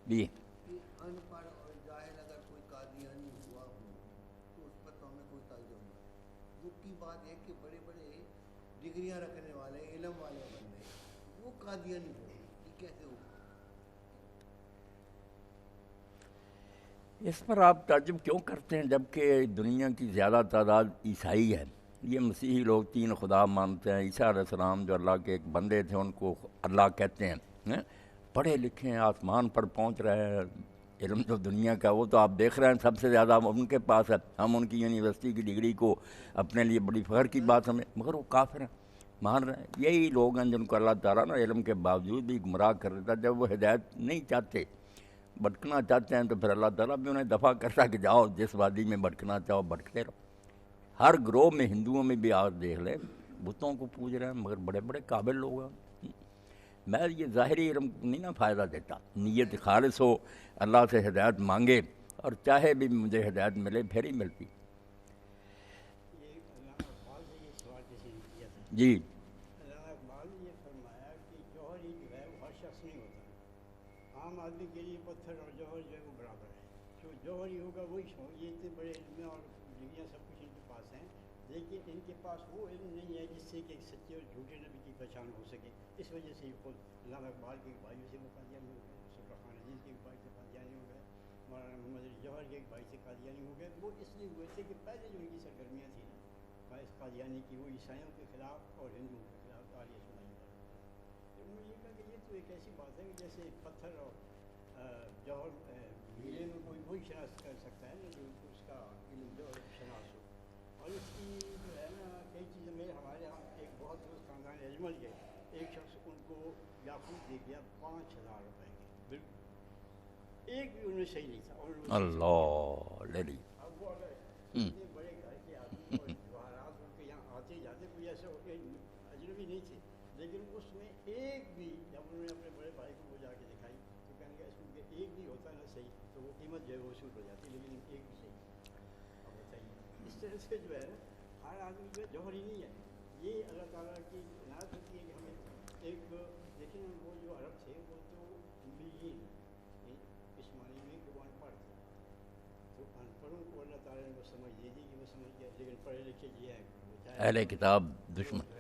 جی کہ ان پڑھ اور جاہل اگر کوئی قادیانی ہوا ہو تو اس پر تو ہمیں کوئی تعجب نہیں. دکھ کی بات ہے کہ بڑے بڑے ڈگریاں رکھنے والے علم والے بندے وہ قادیانی ہو, یہ کیسے ہو؟ اس پر آپ تعجب کیوں کرتے ہیں جبکہ دنیا کی زیادہ تعداد عیسائی ہے. یہ مسیحی لوگ تین خدا مانتے ہیں. عیسیٰ علیہ السلام جو اللہ کے ایک بندے تھے ان کو اللہ کہتے ہیں. پڑھے لکھے ہیں, آسمان پر پہنچ رہے ہیں. علم جو دنیا کا وہ تو آپ دیکھ رہے ہیں سب سے زیادہ ان کے پاس ہے. ہم ان کی یونیورسٹی کی ڈگری کو اپنے لیے بڑی فخر کی بات سمجھیں, مگر وہ کافر ہیں, مان رہے ہیں. یہی لوگ ہیں جن کو اللہ تعالیٰ نا علم کے باوجود بھی گمراہ کر دیتا. جب وہ ہدایت نہیں چاہتے, بھٹکنا چاہتے ہیں, تو پھر اللہ تعالیٰ بھی انہیں دفع کرتا کہ جاؤ جس وادی میں بھٹکنا چاہو بھٹکتے رہو. ہر گروہ میں, ہندوؤں میں بھی آپ دیکھ لیں, بتوں کو پوج رہے ہیں مگر بڑے بڑے قابل لوگ ہیں. میں یہ ظاہری علم نہیں نا فائدہ دیتا, نیت خالص ہو, اللہ سے ہدایت مانگے, اور چاہے بھی مجھے ہدایت ملے پھر ہی ملتی. یہ علامہ اقبال سے یہ سوال کسی نے کیا تھا. جی علامہ اقبال نے یہ فرمایا کہ جوہری جو ہے وہ ہر شخص نہیں ہوتا. عام آدمی کے لیے پتھر اور جوہر جو ہے وہ برابر ہے. جو جوہری ہوگا وہی یہ اتنے بڑے علم اور ڈگریاں سب کچھ ان کے پاس ہیں, لیکن ان کے پاس وہ علم نہیں ہے جس سے کہ سچے اور جھوٹے نبی کی پہچان ہو سکے. اس وجہ سے خود علامہ اقبال کے بھائیوں سے وہ قادیانی ہو گئے, سفر خان عزیز کے بھائی سے قادیانی ہو گئے, مولانا محمد علی جوہر کے ایک بھائی سے قادیانی ہو گئے. وہ اس لیے ہوئے تھے کہ پہلے جو ان کی سرگرمیاں تھیں باعث قادیانی کی, وہ عیسائیوں کے خلاف اور ہندوؤں کے خلاف تاریخ سنائی پر. تو انہوں نے یہ کہا کہ یہ تو ایک ایسی بات ہے کہ جیسے پتھر اور جوہر ہیرے میں کوئی وہی شناخت کر سکتا ہے نا جو اس کا علم جو شناس ہو. اور اس کی جو ہے نا کئی چیزیں میں ہمارے یہاں ایک بہت دوست خاندان اجمل کے ایک شخص ان کو یاقوت دے گیا 5,000 روپے کے, بالکل ایک بھی انہیں صحیح نہیں تھا. اور اللہ لے لی. اب وہ اگر اتنے بڑے گھر کے آدمی اور جواہرات ان کے یہاں آتے جاتے, کوئی ایسے ہو کے اجنبی نہیں تھے, لیکن اس میں ایک بھی جب انہوں نے اپنے بڑے بھائی کو وہ جا کے دکھائی تو کہنے لگا اس میں ایک بھی ہوتا نا صحیح تو وہ قیمت جو ہے وہ وصول ہو جاتی, لیکن ایک بھی صحیح. اب بتائیے اس طرح سے جو ہے نا ہر آدمی جو ہے جوہری نہیں ہے. یہ اللہ تعالیٰ کی عنایت ہوتی ہے کہ ہمیں ایک لیکن وہ جو عرب تھے وہ تو امیین, اس معنی میں کہ وہ ان پڑھ تھے, تو ان پڑھوں کو اللہ تعالیٰ نے وہ سمجھ دے دی کہ وہ سمجھ گیا, لیکن پڑھے لکھے یہ ہے اہل کتاب دشمن.